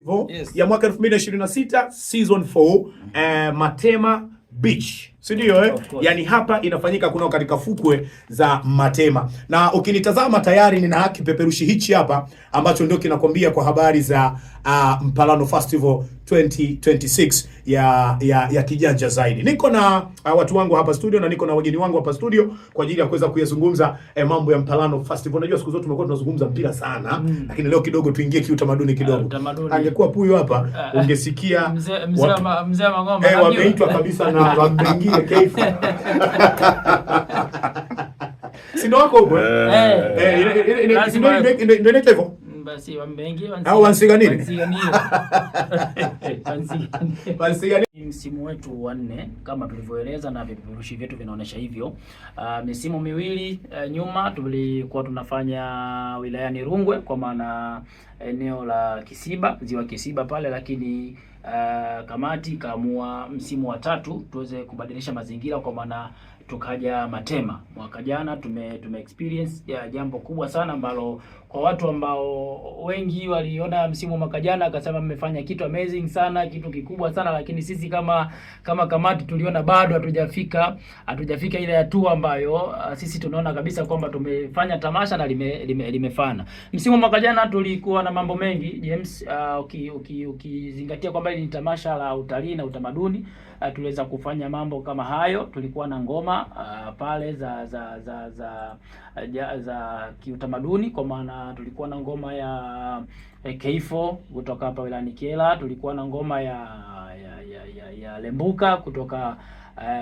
Festival ya mwaka 2026 season 4 Matema Beach, si ndio Yani hapa inafanyika kunao katika fukwe za Matema, na ukinitazama tayari nina haki peperushi hichi hapa ambacho ndio kinakwambia kwa habari za Mpalano Festival 2026 ya kijanja zaidi. Niko na watu wangu hapa studio na niko na wageni wangu hapa studio kwa ajili ya kuweza kuyazungumza mambo ya Mpalano Festival. Unajua siku zote tumekuwa tunazungumza mpira sana, lakini leo kidogo tuingie kiutamaduni kidogo. Angekuwa Puyo hapa ungesikia mzee Mangomba wameitwa kabisa na watu wengine kaifu. Si ndo wako huko? Ndio inaitwa hivyo. Basi wambengi au wansiganini? Wansiganini. Msimu wetu wa 4 kama tulivyoeleza na vipeperushi vyetu vinaonyesha hivyo. Misimu miwili nyuma tulikuwa tunafanya wilayani Rungwe, kwa maana eneo la Kisiba, ziwa Kisiba pale, lakini kamati kaamua msimu wa 3 tuweze kubadilisha mazingira, kwa maana tukaja Matema. Mwaka jana tume experience ya jambo kubwa sana ambalo kwa watu ambao wengi waliona msimu mwaka jana akasema mmefanya kitu amazing sana, kitu kikubwa sana, lakini sisi kama kamati tuliona bado hatujafika ile hatua ambayo sisi tunaona kabisa kwamba tumefanya tamasha na limefana. Msimu mwaka jana tulikuwa na mambo mengi James, ukizingatia kwamba ni tamasha la utalii na utamaduni, tuliweza kufanya mambo kama hayo. Tulikuwa na ngoma pale za kiutamaduni, kwa maana tulikuwa na ngoma ya Keifo kutoka hapa wilayani Kyela, tulikuwa na ngoma ya Lembuka kutoka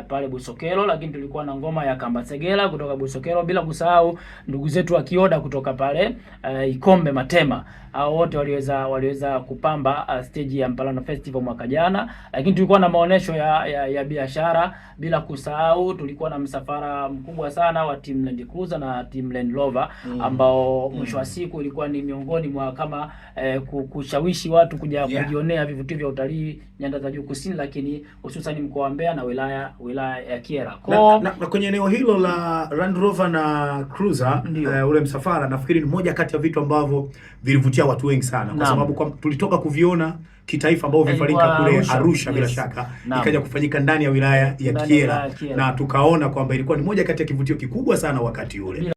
pale Busokelo, lakini tulikuwa na ngoma ya Kambasegela kutoka Busokelo, bila kusahau ndugu zetu wa Kioda kutoka pale Ikombe Matema. Hao wote waliweza kupamba stage ya Mpalano Festival mwaka jana. Lakini tulikuwa na maonesho ya biashara, bila kusahau tulikuwa na msafara mkubwa sana wa Team Land Cruiser na Team Land Rover ambao mwisho wa siku ilikuwa ni miongoni mwa kama kushawishi watu kuja kujionea vivutio vya utalii nyanda za juu kusini, lakini hususan mkoa wa Mbeya na wilaya ya Kyela. Na kwenye eneo hilo la Land Rover na Cruiser, ule msafara nafikiri ni moja kati ya vitu ambavyo vilivutia watu wengi sana, kwa sababu tulitoka kuviona kitaifa ambao vifanyika kule Arusha, bila shaka ikaja kufanyika ndani ya wilaya ya Kyela, na tukaona kwamba ilikuwa ni moja kati ya kivutio kikubwa sana wakati ule.